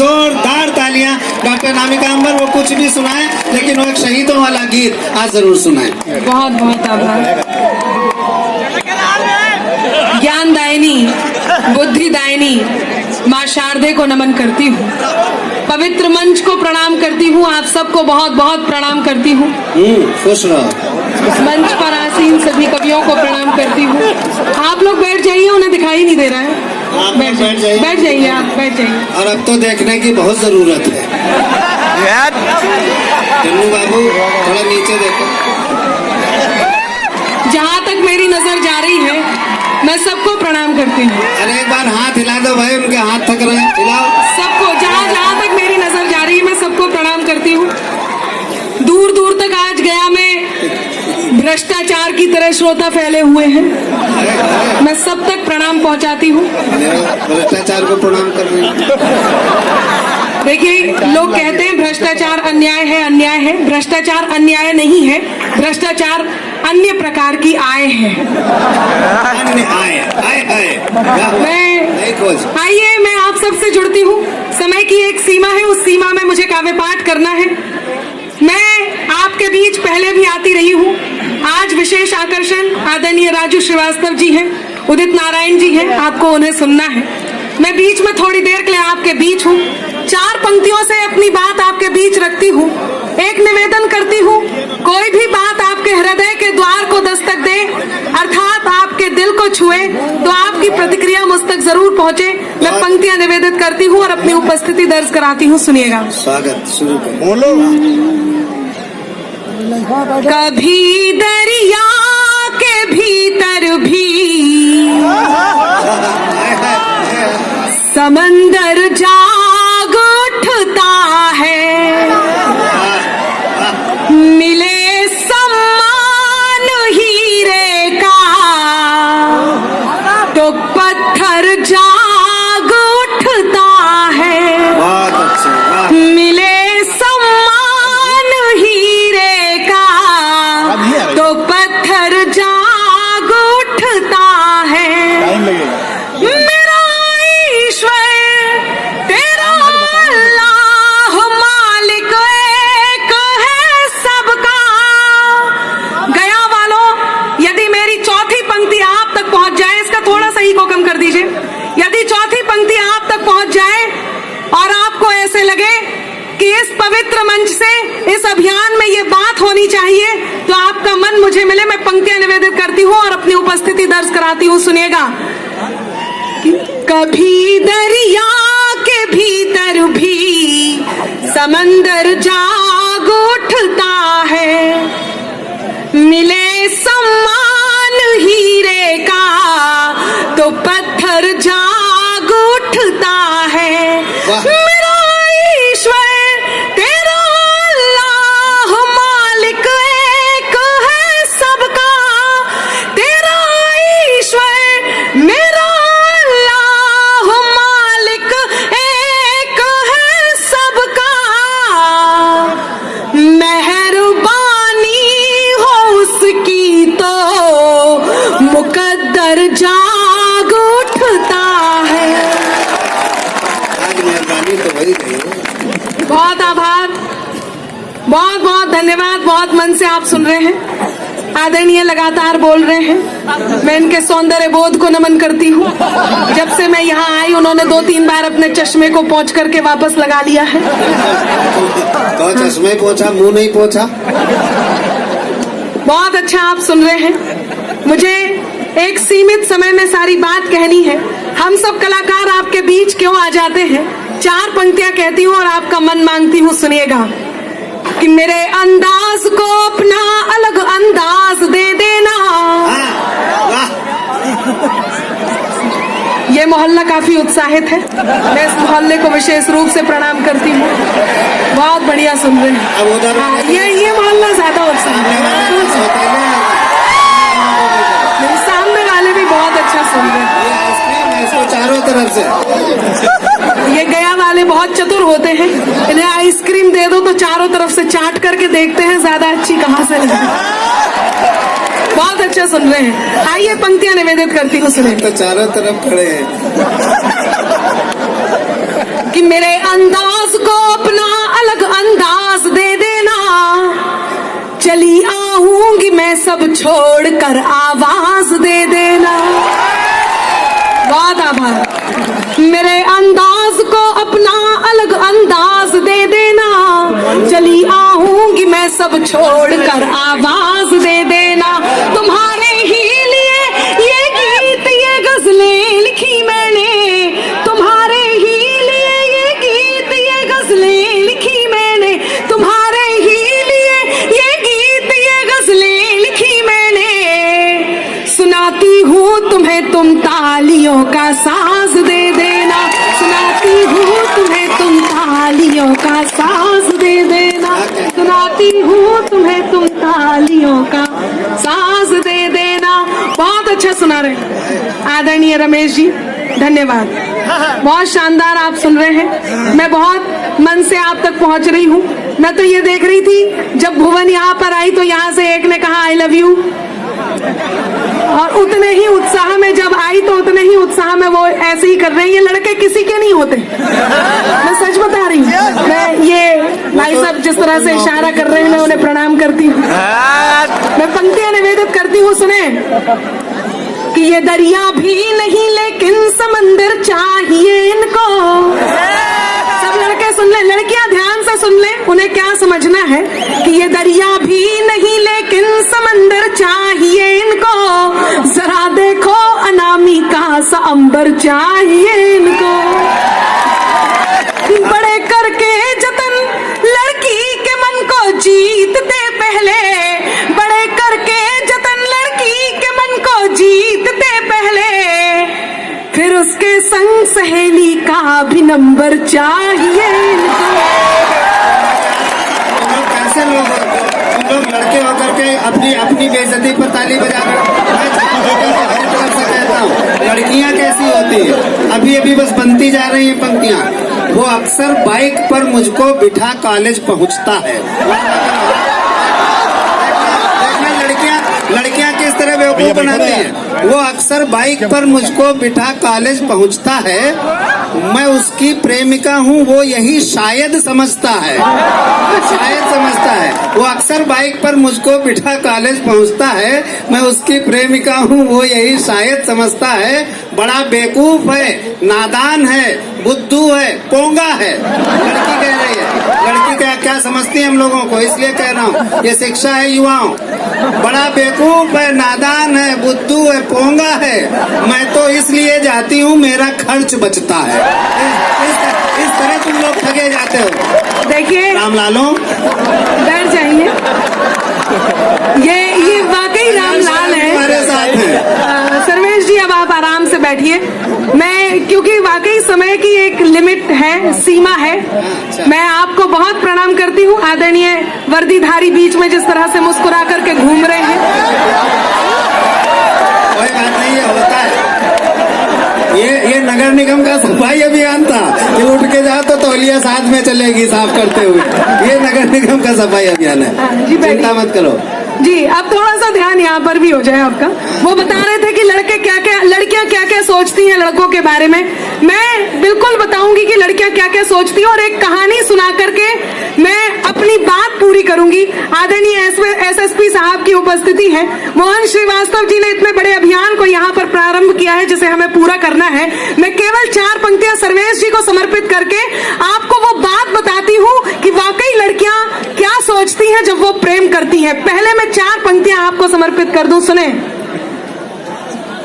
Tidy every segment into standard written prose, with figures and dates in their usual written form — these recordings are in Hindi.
जोरदार तालियां। डॉक्टर नामिका अंबर वो कुछ भी सुनाए, लेकिन वो एक शहीदों वाला गीत आज जरूर सुनाए। बहुत बहुत आभार। ज्ञानदायिनी, बुद्धिदायिनी माँ शारदे को नमन करती हूँ। पवित्र मंच को प्रणाम करती हूँ। आप सबको बहुत बहुत प्रणाम करती हूँ। खुश रहो। मंच पर आसीन सभी कवियों को प्रणाम करती हूँ। आप लोग बैठ जाइए, उन्हें दिखाई नहीं दे रहा है। आप बैठ जाइए, बैठ जाइए, आप बैठ जाइए। और अब तो देखने की बहुत जरूरत है। जन्नू बाबू थोड़ा नीचे देखो। जहाँ तक मेरी नजर जा रही है, मैं सबको प्रणाम करती हूँ। अरे एक बार हाथ हिला दो भाई, उनके हाथ थक रहे हैं, हिलाओ सबको। जहाँ तक मेरी नजर जा रही है, मैं सबको प्रणाम करती हूँ। दूर दूर तक आज गया में भ्रष्टाचार की तरह श्रोता फैले हुए हैं। मैं सब तक प्रणाम पहुंचाती हूँ। भ्रष्टाचार को प्रणाम कर रही हूँ। देखिए, लोग कहते हैं भ्रष्टाचार अन्याय है, अन्याय है। भ्रष्टाचार अन्याय नहीं है, भ्रष्टाचार अन्य प्रकार की आय है। अन्य आय, आइए, मैं आप सबसे जुड़ती हूँ। समय की एक सीमा है, उस सीमा में मुझे काव्य पाठ करना है। मैं आपके बीच पहले भी आती रही हूँ। आज विशेष आकर्षण आदरणीय राजू श्रीवास्तव जी हैं, उदित नारायण जी हैं, आपको उन्हें सुनना है। मैं बीच में थोड़ी देर के लिए आपके बीच हूँ। 4 पंक्तियों से अपनी बात आपके बीच रखती हूँ। एक निवेदन करती हूँ, कोई भी बात आपके हृदय के द्वार को दस्तक दे, अर्थात आपके दिल को छुए, तो आपकी प्रतिक्रिया मुझ तक जरूर पहुँचे। मैं पंक्तियां निवेदित करती हूँ और अपनी उपस्थिति दर्ज कराती हूँ। सुनिएगा। स्वागत शुरू करो। बोलो। कभी दरिया के भीतर भी समंदर जाग उठता है, मिले सम्मान हीरे का तो पत्थर जाग उठता है। बहुत अच्छा। मिले सम्मान हीरे का तो पत्थर जाग उठता है। मेरा ईश्वर तेरा अल्लाह मालिक एक है सबका। गया वालों, यदि मेरी चौथी पंक्ति आप तक पहुंच जाए, इसका थोड़ा सा ही को कम कर दीजिए। यदि चौथी पंक्ति आप तक पहुंच जाए और आपको ऐसे लगे कि इस पवित्र मंच से, इस अभियान में ये बात होनी चाहिए, तो आपका मन मुझे मिले। मैं पंक्तियां निवेदित करती हूँ और अपनी उपस्थिति दर्ज कराती हूँ। सुनिएगा। कभी दरिया के भीतर भी समंदर जाग उठता है, मिले सम्मान हीरे का तो पत्थर जाग उठता है। मेरा ईश्वर तेरा अल्लाह मालिक एक है सबका। तेरा ईश्वर मेरा अल्लाह मालिक एक है सबका। मेहरबानी हो उसकी तो मुकद्दर जाग उठता है। बहुत आभार, बहुत बहुत धन्यवाद। बहुत मन से आप सुन रहे हैं। आदरणीय लगातार बोल रहे हैं। मैं इनके सौंदर्य बोध को नमन करती हूँ। जब से मैं यहाँ आई, उन्होंने 2-3 बार अपने चश्मे को पोंछ करके वापस लगा लिया है। तो चश्मे पोंछा, मुंह नहीं पोंछा। बहुत अच्छा आप सुन रहे हैं। मुझे एक सीमित समय में सारी बात कहनी है। हम सब कलाकार आपके बीच क्यों आ जाते हैं? 4 पंक्तियां कहती हूँ और आपका मन मांगती हूँ। सुनिएगा कि मेरे अंदाज को अपना अलग अंदाज दे देना। ये मोहल्ला काफी उत्साहित है। मैं इस मोहल्ले को विशेष रूप से प्रणाम करती हूँ। बहुत बढ़िया सुन रहे हैं। ये मोहल्ला ज्यादा उत्साहित है। सामने वाले भी बहुत अच्छा सुन रहे हैं। इसको चारों तरफ से। ये गया वाले बहुत चतुर होते हैं। इन्हें आइसक्रीम दे दो तो चारों तरफ से चाट करके देखते हैं ज्यादा अच्छी कहाँ से लगी। बहुत अच्छा सुन रहे हैं। आइए पंक्तियां निवेदित करती हूँ। सुने तो चारों तरफ खड़े हैं। कि मेरे अंदाज को अपना अलग अंदाज दे देना, चली आऊंगी मैं सब छोड़ कर आवाज दे देना। बहुत आभार। मेरे अंदाज को अपना अलग अंदाज दे देना, चली आऊंगी मैं सब छोड़ कर आवाज दे देना। तुम्हारे ही लिए ये गीत ये गजलें लिखी मैंने, तुम्हारे ही लिए ये गीत ये गजलें लिखी मैंने, तुम्हारे ही लिए ये गीत ये गजलें लिखी मैंने। सुनाती हूँ तुम्हें तुम तालियों का साज दे देना, सुनाती हूँ तुम्हें तुम तालियों का साज दे देना, सुनाती हूँ तुम्हें तुम तालियों का साज दे देना। बहुत अच्छा सुना रहे आदरणीय रमेश जी, धन्यवाद। बहुत शानदार आप सुन रहे हैं, मैं बहुत मन से आप तक पहुंच रही हूँ। मैं तो ये देख रही थी जब भुवन यहाँ पर आई तो यहाँ से एक ने कहा आई लव यू, और उतने ही उत्साह में जब आई तो उतने ही उत्साह में वो ऐसे ही कर रहे हैं। ये लड़के किसी के नहीं होते, मैं सच बता रही हूँ। मैं ये भाई साहब जिस तरह से इशारा कर रहे हैं मैं उन्हें प्रणाम करती हूँ, मैं पंक्तियां निवेदित करती हूँ। सुने कि ये दरिया भी नहीं लेकिन समंदर चाहिए इनको। सब लड़के सुन ले, लड़कियां ध्यान से सुन ले, उन्हें क्या समझना है कि ये दरिया भी नहीं लेकिन समंदर चाहिए इनको। जरा देखो अनामिका सा अंबर चाहिए इनको। बड़े करके जतन लड़की के मन को जीतते पहले, बड़े करके जतन लड़की के मन को जीतते पहले, फिर उसके संग सहेली का भी नंबर चाहिए इनको। कैसे लोग तुम लोग लड़के होकर के अपनी अपनी बेइज्जती पर ताली बजा रहे हो। मैं हर तरफ से कहता हूँ लड़कियां कैसी होती है, अभी अभी बस बनती जा रही हैं पंक्तियां। वो अक्सर बाइक पर मुझको बिठा कॉलेज पहुंचता है। लड़कियां किस तरह बेवकूफ बनाती हैं। वो अक्सर बाइक पर मुझको बिठा कॉलेज पहुंचता है, मैं उसकी प्रेमिका हूँ वो यही शायद समझता है, शायद समझता है। वो अक्सर बाइक पर मुझको बिठा कॉलेज पहुंचता है, मैं उसकी प्रेमिका हूँ वो यही शायद समझता है। बड़ा बेवकूफ है, नादान है, बुद्धू है, पोंगा है। लड़की कह रही है, लड़की क्या समझती है हम लोगों को, इसलिए कह रहा हूँ ये शिक्षा है युवाओं। बड़ा बेवकूफ है, नादान है, बुद्धू है, पोंगा है, मैं तो इसलिए जाती हूँ मेरा खर्च बचता है। इस तरह तुम लोग ठगे जाते हो। देखिए राम लालो डर जाइए, ये वाकई रामलाल है, हमारे साथ है। सर्वेश जी अब आप आराम से बैठिए। मैं क्योंकि वाकई समय की एक लिमिट है, सीमा है, मैं आपको बहुत प्रणाम करती हूँ। आदरणीय वर्दीधारी बीच में जिस तरह से मुस्कुरा करके घूम रहे हैं, कोई बात नहीं, ये होता है। ये नगर निगम का सफाई अभियान था कि उठ के जाओ तो तौलिया साथ में चलेगी साफ करते हुए। ये नगर निगम का सफाई अभियान है, चिंता मत करो जी। अब थोड़ा सा ध्यान यहाँ पर भी हो जाए आपका। वो बता रहे थे कि लड़कियां क्या क्या सोचती हैं लड़कों के बारे में। मैं बिल्कुल बताऊंगी कि लड़कियां क्या क्या सोचती हैं, और एक कहानी सुना करके मैं अपनी बात पूरी करूंगी। आदरणीय एसएसपी साहब की उपस्थिति है, मोहन श्रीवास्तव जी ने इतने बड़े अभियान को यहाँ पर प्रारंभ किया है जिसे हमें पूरा करना है। मैं केवल 4 पंक्तियां सर्वेश जी को समर्पित करके आपको वो बात बताती हूँ कि वाकई लड़कियां क्या सोचती हैं जब वो प्रेम करती हैं। पहले मैं 4 पंक्तियां आपको समर्पित कर दूं, सुने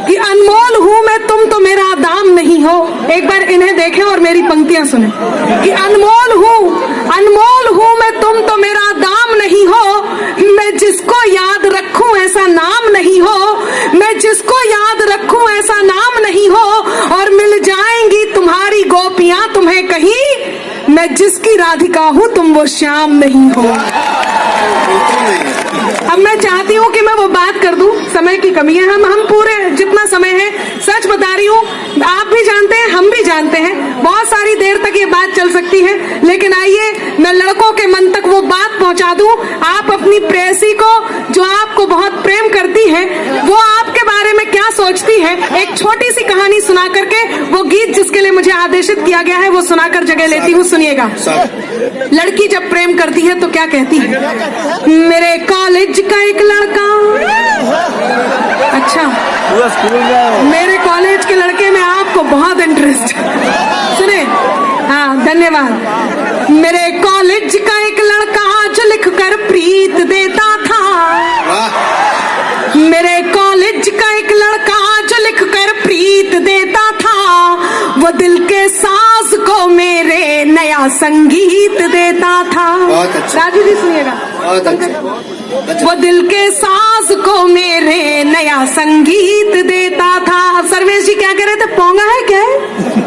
कि अनमोल हूं मैं तुम तो मेरा दाम नहीं हो। एक बार इन्हें देखें और मेरी पंक्तियां सुने कि अनमोल हूं मैं तुम तो मेरा दाम नहीं हो। मैं जिसको याद रखूं ऐसा नाम नहीं हो, मैं जिसको याद रखूं ऐसा नाम नहीं हो। और मिल जाएंगी तुम्हारी गोपियां तुम्हें कहीं, मैं जिसकी राधिका हूं तुम वो श्याम नहीं हो। अब मैं चाहती हूँ कि मैं वो बात कर दूं, समय की कमी है। हम पूरे जितना समय है, सच बता रही हूँ, आप भी जानते हैं हम भी जानते हैं, बहुत सारी देर तक ये बात चल सकती है, लेकिन आइए मैं लड़कों के मन तक वो बात पहुंचा दूं। आप अपनी प्रेयसी को जो आपको बहुत प्रेम करती है वो आपके बारे में क्या सोचती है एक छोटी सी कहानी सुना करके वो गीत जिसके लिए मुझे आदेशित किया गया है वो सुनाकर जगह लेती हूँ। सुनिएगा। लड़की जब प्रेम करती है तो क्या कहती है? मेरे कॉलेज का एक लड़का, अच्छा मेरे कॉलेज के लड़के में आपको बहुत इंटरेस्ट, सुने, हाँ धन्यवाद। मेरे कॉलेज का एक लड़का जो लिख कर प्रीत देता था, मेरे कॉलेज का एक लड़का जो लिख कर प्रीत देता था, वो दिल के साज को मेरे नया संगीत देता था। राजू जी सुनिएगा। वो दिल के साज को मेरे नया संगीत देता था। सर्वेश जी क्या कह रहे थे? पोंगा है क्या है?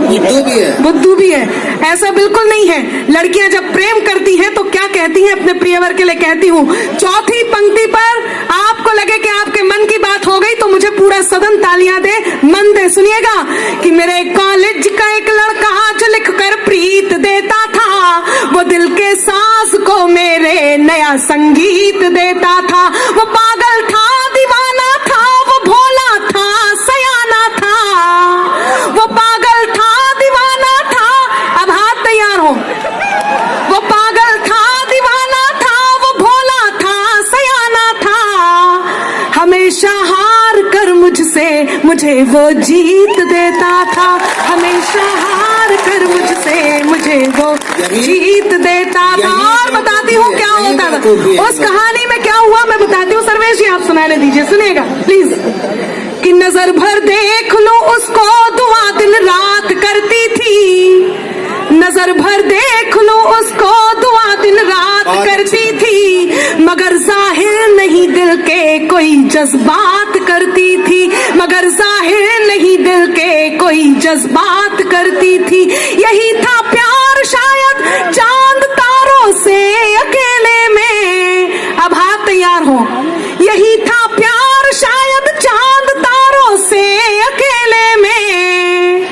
बुद्धू भी है। बुद्धू भी है? ऐसा बिल्कुल नहीं है। लड़कियां जब प्रेम करती हैं तो क्या कहती हैं अपने प्रियवर के लिए? कहती हूँ, चौथी पंक्ति पर आपको लगे कि आपके मन की बात हो गई तो मुझे पूरा सदन तालियां दे, मन दे। सुनिएगा कि मेरे कॉलेज का एक लड़का जो लिख कर प्रीत देता था, वो दिल के साज को मेरे नया संगीत देता था। वो पागल था, दीवाना था, वो भोला था, सयाना था। वो पागल था, दीवाना था, अब हाथ तैयार हो। वो पागल था, दीवाना था, वो भोला था, सयाना था। हमेशा हार कर मुझसे मुझे वो जीत देता था। हमेशा हार कर मुझसे मुझे वो जीत देता था। और बताती हूँ क्या होता था उस कहानी में, क्या हुआ मैं बताती हूँ। सर्वेश जी आप सुनाने दीजिए, सुनिएगा प्लीज। कि नजर भर देख लो उसको दुआ दिन रात करती थी, नजर भर देख लो उसको दुआ दिन रात करती थी, मगर जाहिर नहीं दिल के कोई जज्बात करती थी, मगर जाहिर नहीं दिल के कोई जज्बात करती थी। यही था प्यार शायद चांद तारों से अकेले में, अब हाथ तैयार हो। यही था प्यार शायद चांद तारों से अकेले में,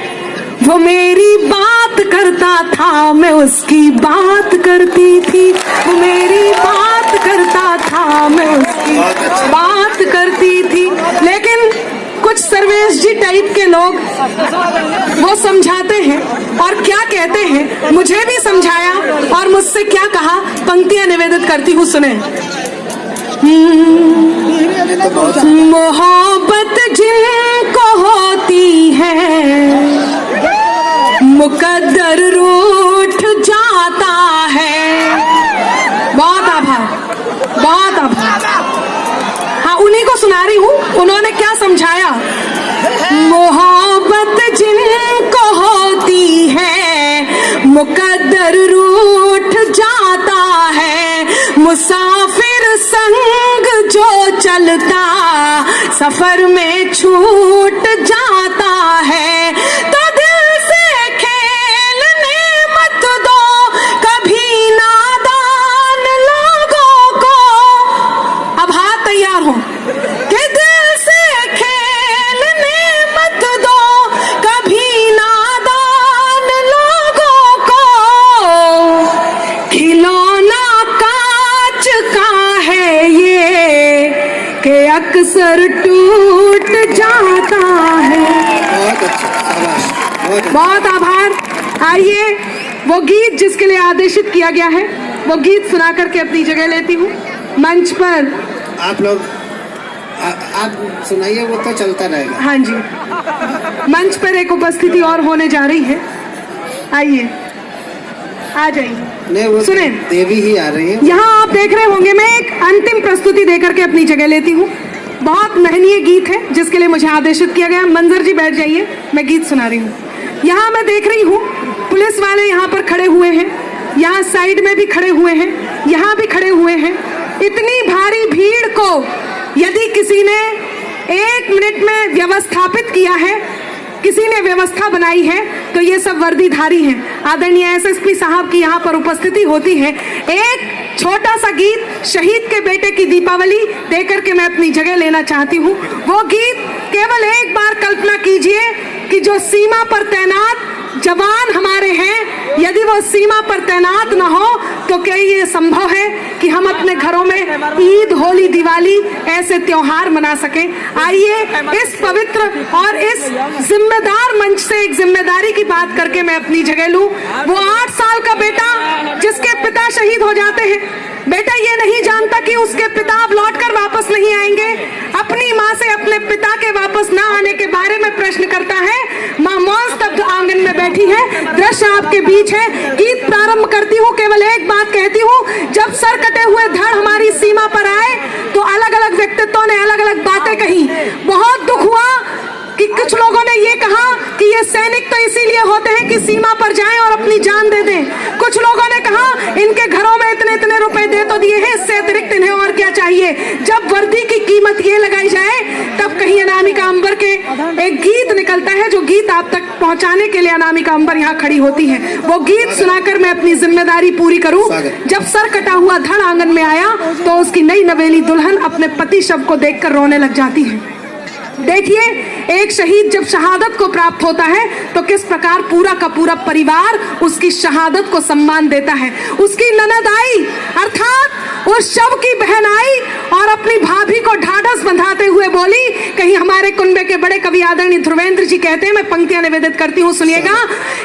वो मेरी बात करता था मैं उसकी बात करती थी, वो मेरी बात करता था मैं उसकी बात करती थी। लेकिन कुछ सर्वेश जी टाइप के लोग वो समझाते हैं और क्या कहते हैं, मुझे भी समझाया और मुझसे क्या कहा, पंक्तियां निवेदित करती हूँ, सुने। मोहब्बत जिनको होती है मुकद्दर रूठ जाता है। बहुत आभार, बहुत आभार। हाँ उन्हीं को सुना रही हूँ, उन्होंने क्या समझाया। मोहब्बत जिनको होती है मुकद्दर रूठ जाता है, मुसाफिर संग जो चलता सफर में छूट जाता है। तो दिल से खेलने मत दो कभी नादान लोगों को, अब हाथ तैयार हो। कि दिल से खेलने मत दो कभी नादान लोगों को, खिलौना कांच का है ये कि अक्सर टूट जाता है। बहुत अच्छा, शाबाश, बहुत अच्छा। बहुत आभार। आइए वो गीत जिसके लिए आदेशित किया गया है वो गीत सुना करके अपनी जगह लेती हूँ मंच पर। आप लोग आप सुनाइए, वो तो चलता रहेगा। हाँ जी, मंच पर एक उपस्थिति और होने जा रही है, आइए आ जाइए। नहीं वो सुने, देवी ही आ रही है। यहाँ आप देख रहे होंगे मैं एक अंतिम प्रस्तुति देकर के अपनी जगह लेती हूँ। बहुत महनीय गीत है जिसके लिए मुझे आदेशित किया गया। मंजर जी बैठ जाइए, मैं गीत सुना रही हूँ। यहाँ मैं देख रही हूँ पुलिस वाले यहाँ पर खड़े हुए हैं, यहाँ साइड में भी खड़े हुए हैं, यहाँ भी खड़े हुए हैं। इतनी भारी भीड़ को यदि किसी ने 1 मिनट में व्यवस्थापित किया है, किसी ने व्यवस्था बनाई है, तो ये सब वर्दीधारी हैं। आदरणीय एसएसपी साहब की यहाँ पर उपस्थिति होती है। एक छोटा सा गीत शहीद के बेटे की दीपावली देकर के मैं अपनी जगह लेना चाहती हूँ। वो गीत केवल एक बार कल्पना कीजिए कि जो सीमा पर तैनात जवान हमारे हैं, यदि वो सीमा पर तैनात न हो तो क्या ये संभव है कि हम अपने घरों में ईद, होली, दिवाली ऐसे त्योहार मना सके? आइए इस पवित्र और इस जिम्मेदार मंच से एक जिम्मेदारी की बात करके मैं अपनी जगह लूं। वो 8 साल का बेटा जिसके पिता शहीद हो जाते हैं, बेटा ये नहीं जानता कि उसके पिता अब लौटकर वापस नहीं आएंगे। अपनी माँ से अपने पिता के वापस ना आने के बारे में प्रश्न करता है। माँ मौन स्तब्ध आंगन में बैठी है, दृश्य आपके बीच है। गीत प्रारंभ करती हूँ, केवल एक बात कहती हूँ, जब सर कटे हुए धड़ हमारी सीमा पर आए तो अलग अलग व्यक्तित्वों ने अलग अलग बातें कही। बहुत दुख हुआ कि कुछ लोगों ने ये कहा कि ये सैनिक तो इसीलिए होते हैं कि सीमा पर जाएं और अपनी जान दे दें। कुछ लोगों ने कहा इनके घरों में इतने इतने रुपए दे तो दिए हैं, इससे अतिरिक्त इन्हें और क्या चाहिए। जब वर्दी की कीमत ये लगाई जाए तब कहीं अनामिका अंबर के एक गीत निकलता है, जो गीत आप तक पहुंचाने के लिए अनामिका अंबर यहाँ खड़ी होती है। वो गीत सुनाकर मैं अपनी जिम्मेदारी पूरी करूं। जब सर कटा हुआ धड़ आंगन में आया तो उसकी नई नवेली दुल्हन अपने पति शव को देखकर रोने लग जाती है। देखिए, एक शहीद जब शहादत को प्राप्त होता है तो किस प्रकार पूरा का पूरा परिवार उसकी शहादत को सम्मान देता है। उसकी ननद आई, अर्थात उस शव की बहन आई और अपनी भाभी को ढाढ़स बंधाते हुए बोली, कहीं हमारे कुनबे के बड़े कवि आदरणीय ध्रुवेंद्र जी कहते हैं, मैं पंक्तियां निवेदित करती हूँ, सुनिएगा,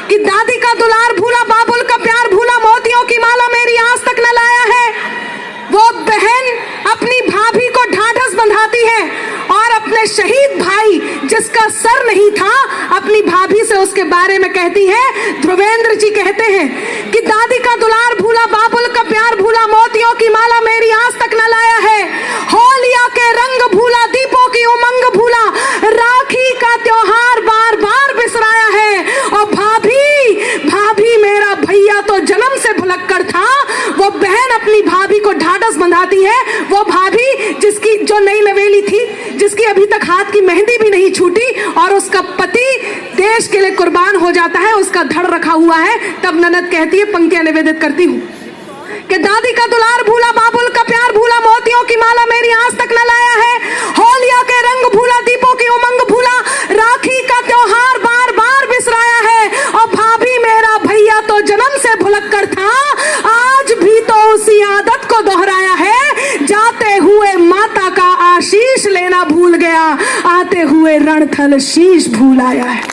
कि दादी का दुलार भूला, बाबुल का प्यार भूला, मोतियों की माला मेरी आज तक न लाया है। वो बहन अपनी भाभी को ढाढ़स बंधाती है और अपने शहीद भाई जिसका सर नहीं था, अपनी भाभी से उसके बारे में कहती है। ध्रुवेंद्र जी कहते हैं कि दादी का दुलार भूला, बाबुल का प्यार भूला, मोतियों की माला मेरी आज तक न लाया है। होलिया के रंग भूला, दीपों की उमंग भूला, राखी का त्योहार बार बार बिसराया है। और भाभी मेरा भैया तो जन्म से भुलक्कड़ था। वो बहन अपनी भाभी को ढाढ़स बंधाती है। वो भाभी जिसकी जो नई नवेली थी, जिसकी अभी तक हाथ की मेहंदी भी नहीं छूटी और उसका पति देश के लिए कुर्बान हो जाता है, उसका धड़ रखा हुआ है। तब ननद कहती है, पंक्तियां निवेदित करती हूँ, कि दादी का दुलार भूला, बाबुल का प्यार भूला, मोतियों की माला मेरी आज तक न लाया है। होलिया के रंग भूला, दीपों की उमंग भूला, राखी का त्योहार बार बार बिसराया है। और भाभी मेरा भैया तो जन्म से भुलक्कड़ था, आज भी तो उसी आदत को दोहराया है। जाते हुए माता का आशीष लेना भूल गया, आते हुए रणथल शीश भूल आया है।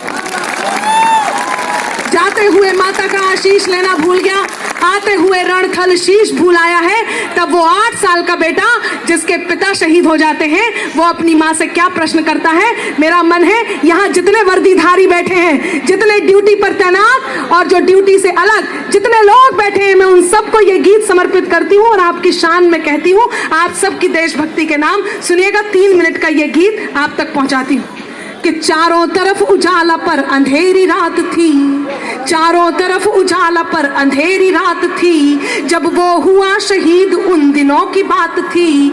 जाते हुए माता का आशीष लेना भूल गया, आते हुए रणथल शीश भूल आया है। तब वो 8 साल का बेटा जिसके पिता शहीद हो जाते हैं, वो अपनी माँ से क्या प्रश्न करता है। मेरा मन है यहाँ जितने वर्दीधारी बैठे हैं, जितने ड्यूटी पर तैनात और जो ड्यूटी से अलग जितने लोग बैठे हैं, मैं उन सबको ये गीत समर्पित करती हूँ और आपकी शान में कहती हूँ, आप सबकी देशभक्ति के नाम सुनिएगा। 3 मिनट का ये गीत आप तक पहुंचाती हूँ कि चारों तरफ उजाला पर अंधेरी रात थी, चारों तरफ उजाला पर अंधेरी रात थी, जब वो हुआ शहीद उन दिनों की बात थी।